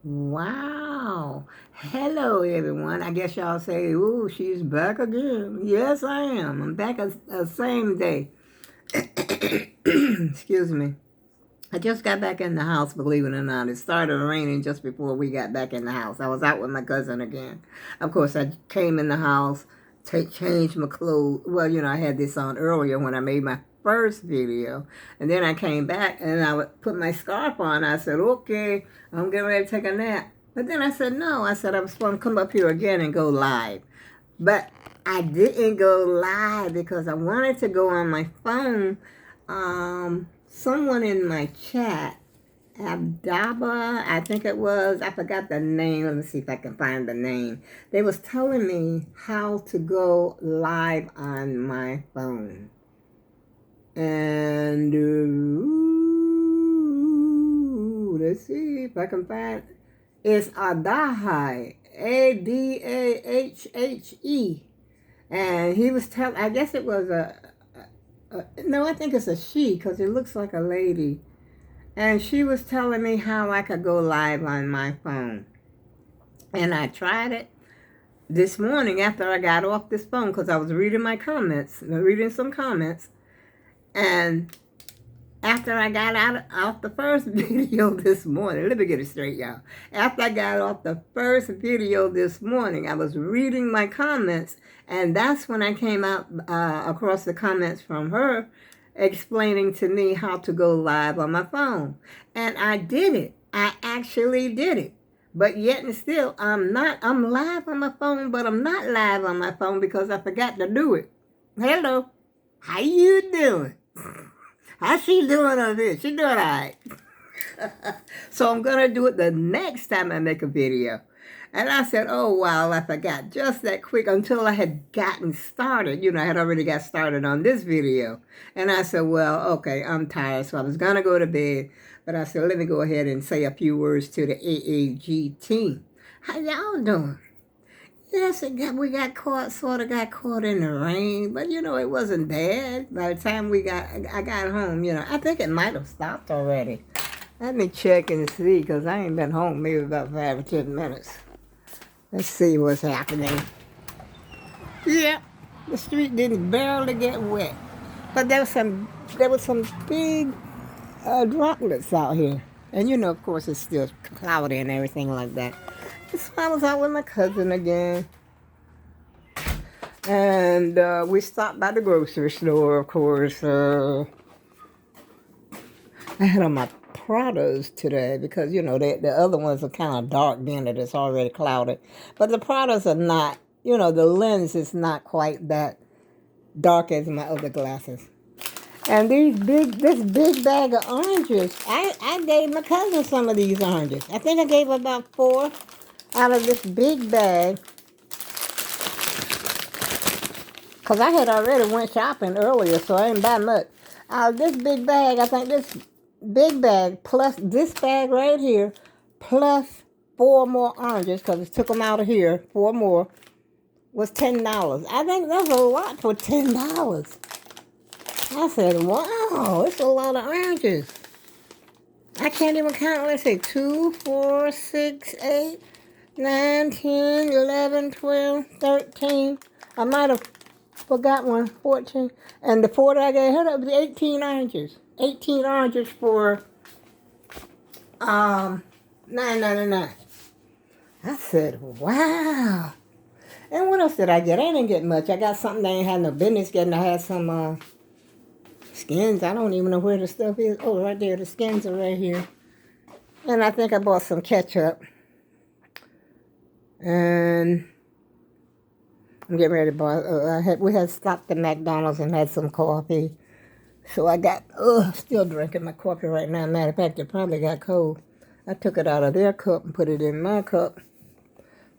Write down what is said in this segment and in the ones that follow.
Wow. Hello, everyone. I guess y'all say, ooh, she's back again. Yes, I am. I'm back a same day. Excuse me. I just got back in the house, believe it or not. It started raining just before we got back in the house. I was out with my cousin again. Of course, I came in the house, changed my clothes. Well, I had this on earlier when I made my first video. And then I came back and I would put my scarf on. I said, okay, I'm getting ready to take a nap. But then I said, no. I said, I was going to come up here again and go live. But I didn't go live because I wanted to go on my phone. Someone in my chat, Abdaba, I think it was, I forgot the name. Let me see if I can find the name. They was telling me how to go live on my phone. And let's see if I can find. It's Adahai, Adahhe, and he was telling. I guess it was no, I think it's a she because it looks like a lady, and she was telling me how I could go live on my phone, and I tried it this morning after I got off this phone because I was reading some comments, and after I got off the first video this morning, let me get it straight, y'all. After I got off the first video this morning, I was reading my comments, and that's when I came out across the comments from her explaining to me how to go live on my phone. And I did it. I actually did it. But yet and still, I'm live on my phone, but I'm not live on my phone because I forgot to do it. Hello. How you doing? How's she doing on this? She doing all right. So I'm going to do it the next time I make a video. And I said, oh, wow, I forgot just that quick until I had gotten started. I had already got started on this video. And I said, well, okay, I'm tired. So I was going to go to bed. But I said, let me go ahead and say a few words to the AAG team. How y'all doing? Yes, we got caught, sort of got caught in the rain, but it wasn't bad. By the time I got home, I think it might have stopped already. Let me check and see, because I ain't been home maybe about 5 or 10 minutes. Let's see what's happening. Yeah, the street didn't barely get wet, but there was some big droplets out here, and of course, it's still cloudy and everything like that. So I was out with my cousin again. And we stopped by the grocery store, of course. I had on my Pradas today because, the other ones are kind of dark being that it's already clouded. But the Pradas are not, the lens is not quite that dark as my other glasses. And this big bag of oranges, I gave my cousin some of these oranges. I think I gave her about 4 out of this big bag. Because I had already went shopping earlier, so I didn't buy much. This big bag, I think this big bag plus this bag right here, plus 4 more oranges, because it took them out of here, 4 more, was $10. I think that's a lot for $10. I said, wow, it's a lot of oranges. I can't even count. Let's see, 2, 4, 6, 8, 9, 10, 11, 12, 13. I might have forgot one, 14. And the 4 that I gave her, that was 18 oranges. 18 oranges for $9.99. I said, wow. And what else did I get? I didn't get much. I got something I ain't had no business getting. I had some skins. I don't even know where the stuff is. Oh, right there. The skins are right here. And I think I bought some ketchup. And I'm getting ready to buy. We had stopped at McDonald's and had some coffee. So I got, still drinking my coffee right now. Matter of fact, it probably got cold. I took it out of their cup and put it in my cup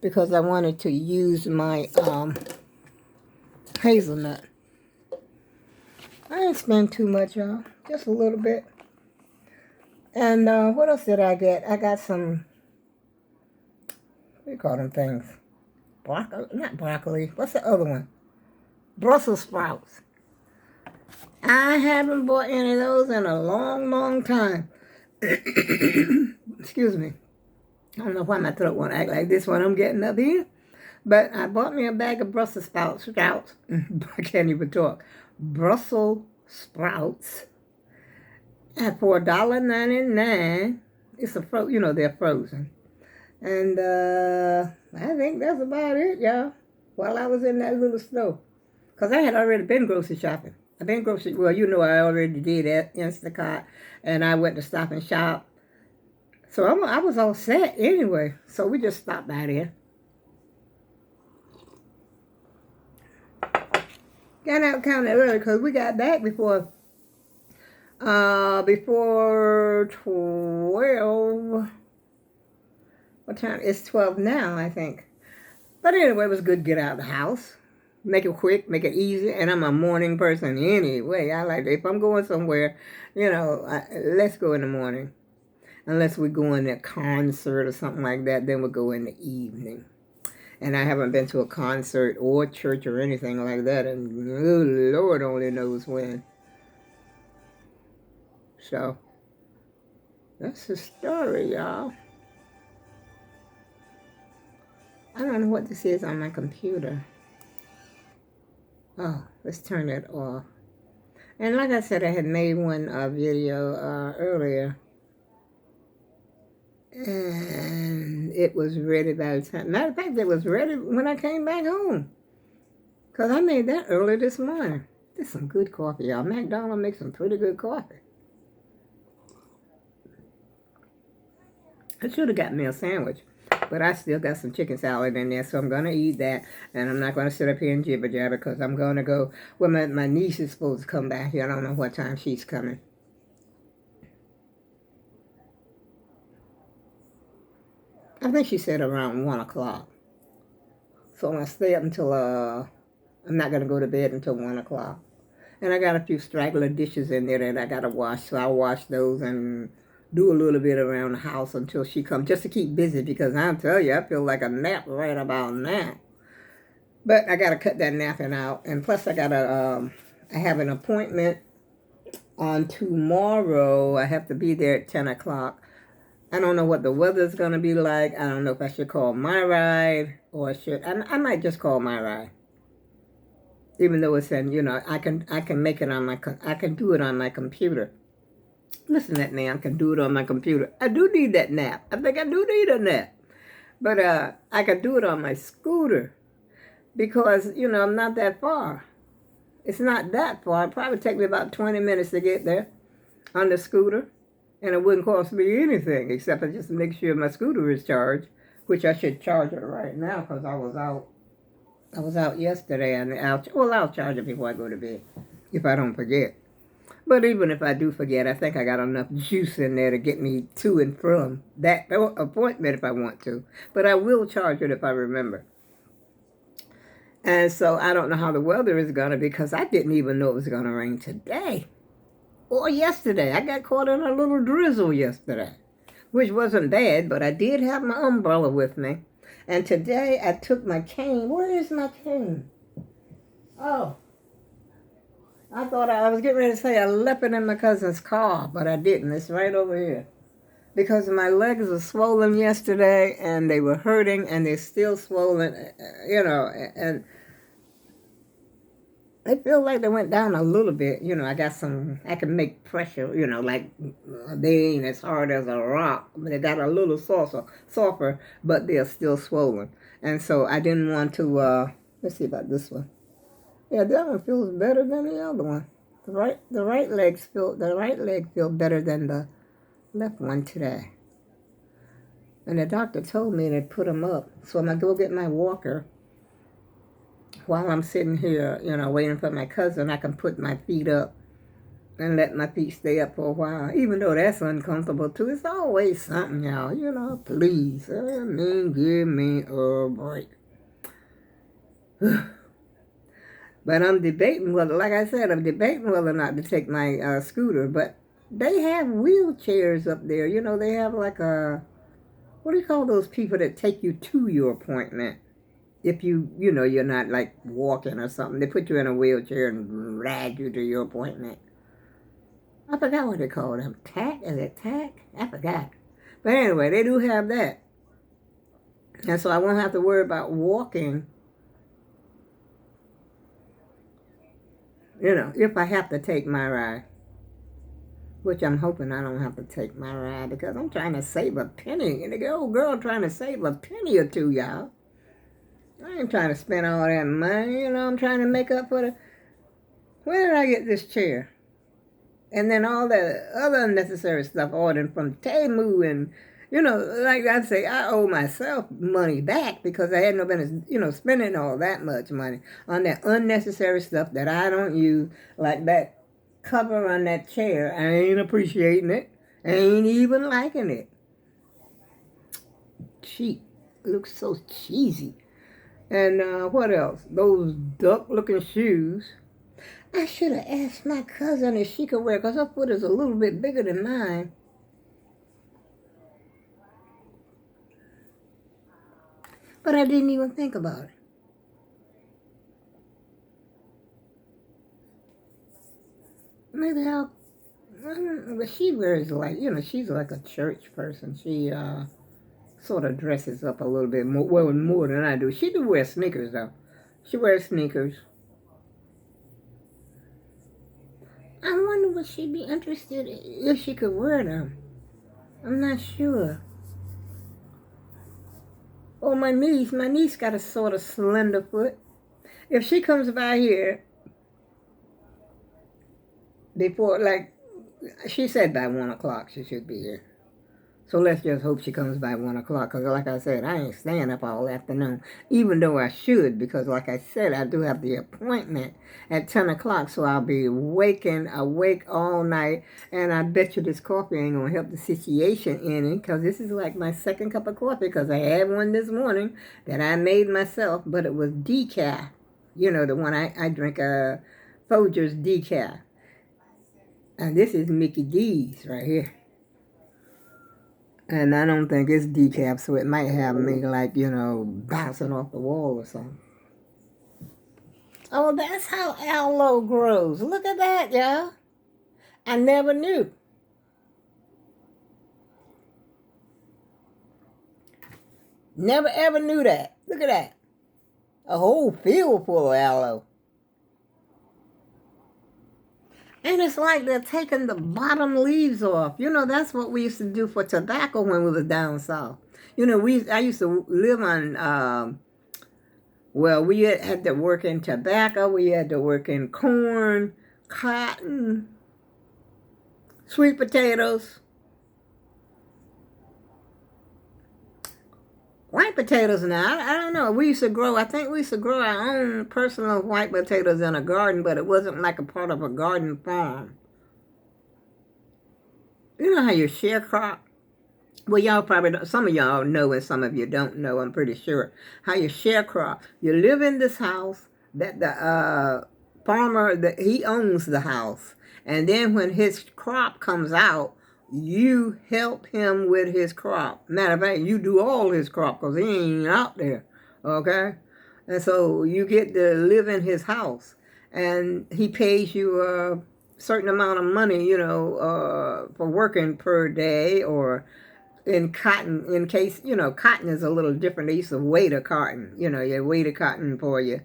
because I wanted to use my hazelnut. I didn't spend too much, y'all. Just a little bit. And what else did I get? I got some, what do you call them things? Broccoli? Not broccoli. What's the other one? Brussels sprouts. I haven't bought any of those in a long, long time. Excuse me. I don't know why my throat won't act like this when I'm getting up here. But I bought me a bag of Brussels sprouts. I can't even talk. Brussels sprouts. And for $1.99, it's they're frozen. And I think that's about it, y'all. While I was in that little store. Because I had already been grocery shopping. I already did that Instacart. And I went to Stop and Shop. So I was all set anyway. So we just stopped by there. Got out kind of early because we got back before 12. What time? It's 12 now, I think. But anyway, it was good to get out of the house. Make it quick, make it easy. And I'm a morning person anyway. I like it. If I'm going somewhere, let's go in the morning. Unless we're going to a concert or something like that, then we'll go in the evening. And I haven't been to a concert or church or anything like that. And oh, Lord only knows when. So, that's the story, y'all. I don't know what this is on my computer. Oh, let's turn it off. And like I said, I had made one video earlier. And it was ready by the time. Matter of fact, it was ready when I came back home. Because I made that early this morning. This is some good coffee, y'all. McDonald's makes some pretty good coffee. I should have got me a sandwich. But I still got some chicken salad in there, so I'm going to eat that. And I'm not going to sit up here and jibber-jabber because I'm going to go. Well, my niece is supposed to come back here. I don't know what time she's coming. I think she said around 1 o'clock. So I'm going to stay up until, I'm not going to go to bed until 1 o'clock. And I got a few straggler dishes in there that I got to wash. So I'll wash those and do a little bit around the house until she comes, just to keep busy, because I'll tell you, I feel like a nap right about now. But I got to cut that napping out. And plus I have an appointment on tomorrow. I have to be there at 10 o'clock. I don't know what the weather's going to be like. I don't know if I should call my ride or I might just call my ride. Even though it's in, I can make it I can do it on my computer. Listen at me, I can do it on my computer. I do need that nap. I think I do need a nap. But I can do it on my scooter because, I'm not that far. It's not that far. It'd probably take me about 20 minutes to get there on the scooter. And it wouldn't cost me anything except I just make sure my scooter is charged, which I should charge it right now because I was out yesterday, and I'll charge it before I go to bed if I don't forget. But even if I do forget, I think I got enough juice in there to get me to and from that appointment if I want to. But I will charge it if I remember. And so I don't know how the weather is going to be because I didn't even know it was going to rain today. Or yesterday. I got caught in a little drizzle yesterday, which wasn't bad, but I did have my umbrella with me. And today I took my cane. Where is my cane? Oh, I thought I was getting ready to say I left it in my cousin's car, but I didn't. It's right over here. Because my legs were swollen yesterday, and they were hurting, and they're still swollen, and I feel like they went down a little bit. I can make pressure, like they ain't as hard as a rock. They got a little softer, but they're still swollen. And so I didn't want to, let's see about this one. Yeah, that one feels better than the other one. The right leg feels better than the left one today. And the doctor told me to put them up. So I'm going to go get my walker. While I'm sitting here, waiting for my cousin, I can put my feet up and let my feet stay up for a while. Even though that's uncomfortable too. It's always something, y'all. Please. Give me a break. But I'm debating whether or not to take my scooter. But they have wheelchairs up there. They have like what do you call those people that take you to your appointment? If you're not like walking or something. They put you in a wheelchair and drag you to your appointment. I forgot what they call them. Tack? Is it tack? I forgot. But anyway, they do have that. And so I won't have to worry about walking, if I have to take my ride. Which I'm hoping I don't have to take my ride because I'm trying to save a penny. And the old girl trying to save a penny or two, y'all. I ain't trying to spend all that money. I'm trying to make up for the... Where did I get this chair? And then all that other unnecessary stuff ordered from Temu and, like I say, I owe myself money back because I had no business, spending all that much money on that unnecessary stuff that I don't use, like that cover on that chair. I ain't appreciating it. I ain't even liking it. Cheap. It looks so cheesy. And what else? Those duck-looking shoes. I should have asked my cousin if she could wear, because her foot is a little bit bigger than mine. But I didn't even think about it. Maybe but she wears like, she's like a church person. She sort of dresses up a little bit more, well, more than I do. She do wear sneakers, though. She wears sneakers. I wonder would she be interested if she could wear them. I'm not sure. Oh, my niece got a sort of slender foot. If she comes by here before, like, she said by 1 o'clock she should be here. So let's just hope she comes by 1 o'clock, because like I said, I ain't staying up all afternoon, even though I should, because like I said, I do have the appointment at 10 o'clock, so I'll be awake all night, and I bet you this coffee ain't going to help the situation any, because this is like my second cup of coffee, because I had one this morning that I made myself, but it was decaf. The one I drink, Folgers decaf. And this is Mickey D's right here. And I don't think it's decaf, so it might have me like, bouncing off the wall or something. Oh, that's how aloe grows. Look at that, y'all. I never knew. Never ever knew that. Look at that. A whole field full of aloe. And it's like they're taking the bottom leaves off. That's what we used to do for tobacco when we was down south. I used to live on, we had to work in tobacco. We had to work in corn, cotton, sweet potatoes. White potatoes now, I don't know. I think we used to grow our own personal white potatoes in a garden, but it wasn't like a part of a garden farm. You know how you share crop? Well, y'all probably don't, some of y'all know and some of you don't know, I'm pretty sure. How you share crop. You live in this house that the farmer, he owns the house. And then when his crop comes out, you help him with his crop. Matter of fact, you do all his crop because he ain't out there, okay? And so you get to live in his house. And he pays you a certain amount of money, for working per day, or in cotton, in case, cotton is a little different. They used to weight a cotton, you weigh a cotton for you.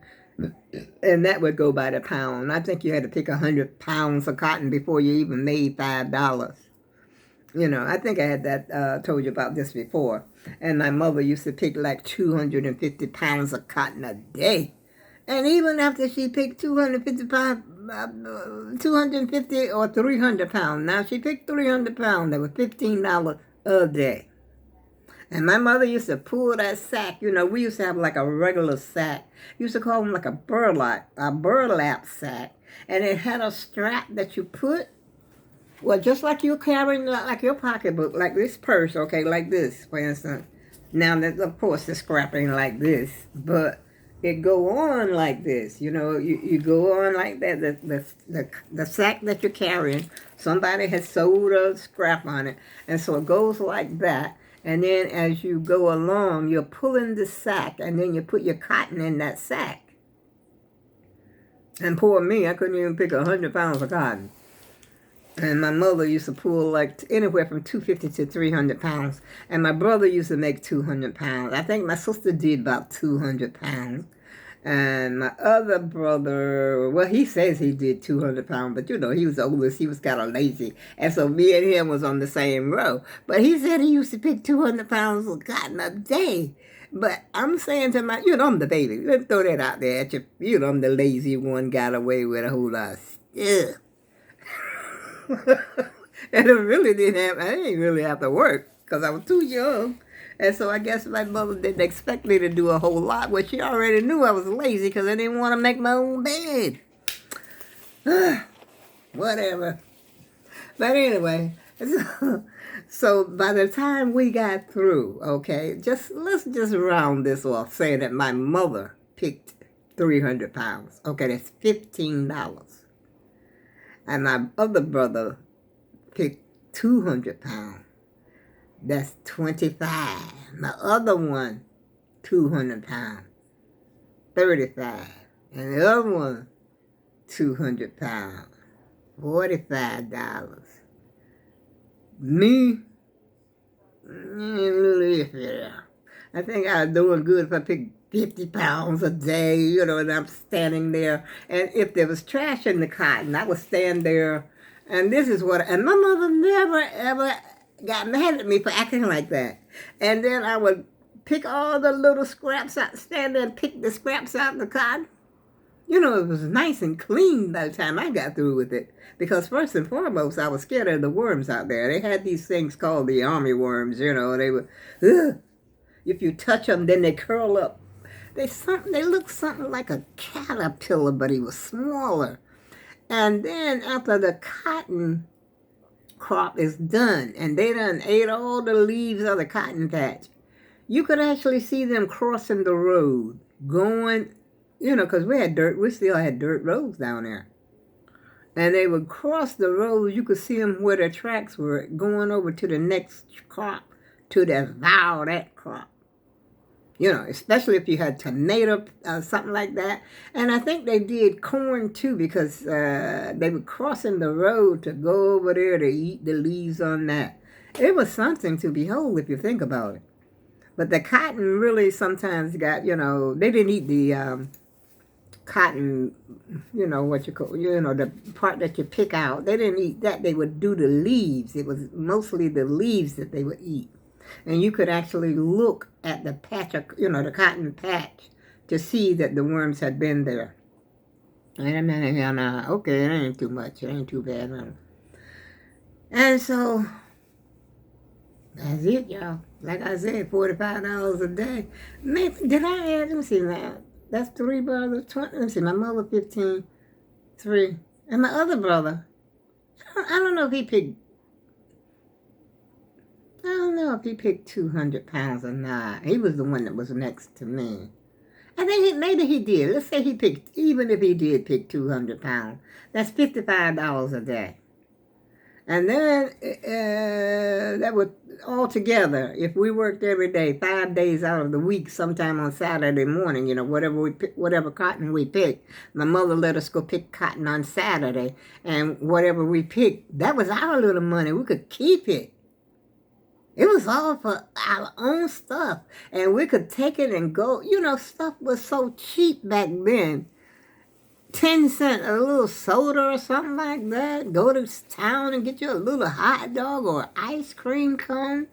And that would go by the pound. I think you had to pick 100 pounds of cotton before you even made $5. I think I had that, told you about this before. And my mother used to pick like 250 pounds of cotton a day. And even after she picked 250 or 300 pounds, now she picked 300 pounds, that was $15 a day. And my mother used to pull that sack. We used to have like a regular sack. We used to call them like a burlap sack. And it had a strap that you put. Well, just like you're carrying, like your pocketbook, like this purse, okay, like this, for instance. Now, of course, the scrap ain't like this, but it go on like this. You go on like that. The sack that you're carrying, somebody has sewed a scrap on it, and so it goes like that. And then as you go along, you're pulling the sack, and then you put your cotton in that sack. And poor me, I couldn't even pick 100 pounds of cotton. And my mother used to pull like anywhere from 250 to 300 pounds. And my brother used to make 200 pounds. I think my sister did about 200 pounds. And my other brother, well, he says he did 200 pounds, but you know, he was the oldest. He was kind of lazy. And so me and him was on the same row. But he said he used to pick 200 pounds of cotton a day. But I'm saying to my, I'm the baby. Let's throw that out there at you. I'm the lazy one, got away with a whole lot of stuff. And I didn't really have to work because I was too young. And so I guess my mother didn't expect me to do a whole lot. Well, she already knew I was lazy because I didn't want to make my own bed. Whatever. But anyway, so by the time we got through, okay, let's just round this off, saying that my mother picked 300 pounds. Okay, that's $15. And my other brother picked 200 pounds. That's 25. My other one, 200 pounds, 35. And the other one, 200 pounds, $45. Me, I think I was doing good if I picked 50 pounds a day, and I'm standing there. And if there was trash in the cotton, I would stand there. And and my mother never, ever got mad at me for acting like that. And then I would pick all the little scraps out, stand there and pick the scraps out of the cotton. It was nice and clean by the time I got through with it. Because first and foremost, I was scared of the worms out there. They had these things called the army worms, they were, if you touch them, then they curl up. They look something like a caterpillar, but he was smaller. And then after the cotton crop is done, and they done ate all the leaves of the cotton patch, you could actually see them crossing the road, going, because we still had dirt roads down there. And they would cross the road, you could see them where their tracks were, going over to the next crop to devour that crop. Especially if you had tomato, something like that. And I think they did corn too, because they were crossing the road to go over there to eat the leaves on that. It was something to behold if you think about it. But the cotton really sometimes got, they didn't eat the cotton, what you call, the part that you pick out. They didn't eat that. They would do the leaves. It was mostly the leaves that they would eat. And you could actually look at the patch of, the cotton patch to see that the worms had been there. And okay, it ain't too much. It ain't too bad. And so, that's it, y'all. Like I said, $45 a day. Maybe, did I add? Let me see now. That's 3 brothers, 20. Let me see, my mother 15, 3. And my other brother, I don't know if he picked, 200 pounds or not. He was the one that was next to me. I think maybe he did. Let's say he picked, even if he did pick 200 pounds, that's $55 a day. And then that would all together, if we worked every day, 5 days out of the week, sometime on Saturday morning, whatever cotton we picked, my mother let us go pick cotton on Saturday, and whatever we picked, that was our little money. We could keep it. It was all for our own stuff, and we could take it and go. Stuff was so cheap back then. 10 cents, a little soda or something like that. Go to town and get you a little hot dog or ice cream cone.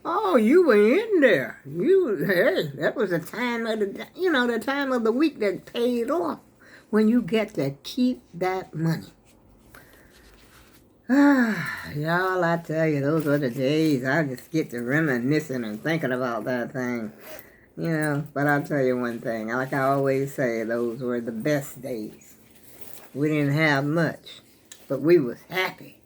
Oh, you were in there. That was the time of the time of the week that paid off, when you get to keep that money. Y'all, I tell you, those were the days. I just get to reminiscing and thinking about that thing. But I'll tell you one thing. Like I always say, those were the best days. We didn't have much, but we was happy.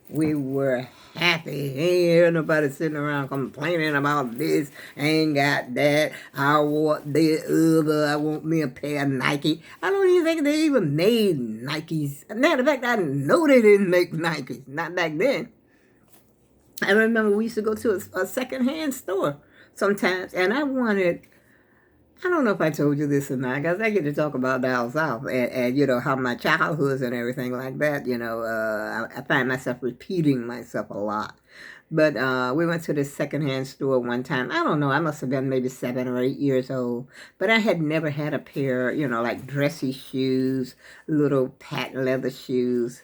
We were happy. Ain't hear nobody sitting around complaining about this. Ain't got that. I want the other. I want me a pair of Nike. I don't even think they even made Nikes. Matter of fact, I know they didn't make Nikes. Not back then. I remember we used to go to a secondhand store sometimes, and I wanted I don't know if I told you this or not, because I get to talk about down south and you know, how my childhoods and everything like that, you know, I find myself repeating myself a lot. But we went to this secondhand store one time. I don't know, I must have been maybe 7 or 8 years old. But I had never had a pair, you know, like dressy shoes, little patent leather shoes.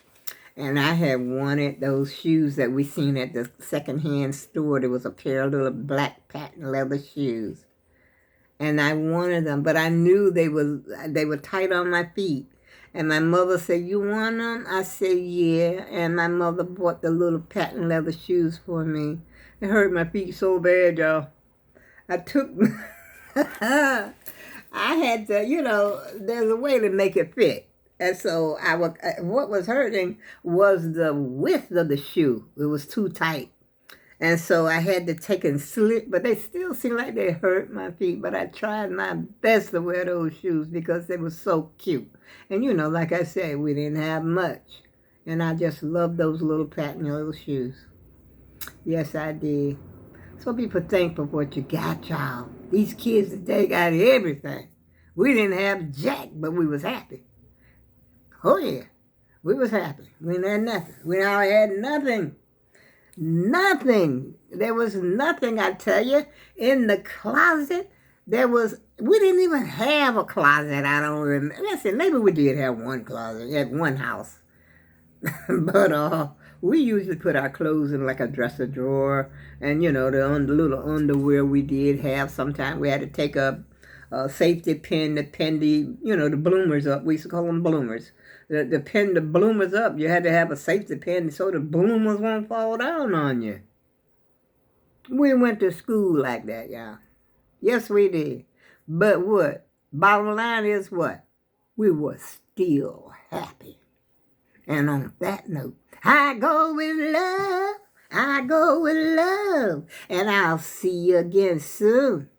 And I had wanted those shoes that we seen at the secondhand store. There was a pair of little black patent leather shoes. And I wanted them, but I knew they were tight on my feet. And my mother said, "You want them?" I said, "Yeah." And my mother bought the little patent leather shoes for me. It hurt my feet so bad, y'all. I took, I had to, you know, there's a way to make it fit. And so what was hurting was the width of the shoe. It was too tight. And so I had to take and slip, but they still seemed like they hurt my feet. But I tried my best to wear those shoes because they were so cute. And you know, like I said, we didn't have much. And I just loved those little patent little shoes. Yes, I did. So be thankful for what you got, y'all. These kids today got everything. We didn't have jack, but we was happy. Oh yeah, we was happy. We didn't have nothing. We all had nothing. Nothing. There was nothing, I tell you. In the closet, we didn't even have a closet. I don't remember. Listen, maybe we did have one closet at one house. But we usually put our clothes in like a dresser drawer. And, you know, the little underwear we did have. Sometimes we had to take a safety pin to pin the bloomers up. We used to call them bloomers. To pin the bloomers up, you had to have a safety pin so the bloomers won't fall down on you. We went to school like that, y'all. Yes, we did. But what? Bottom line is what? We were still happy. And on that note, I go with love. I go with love. And I'll see you again soon.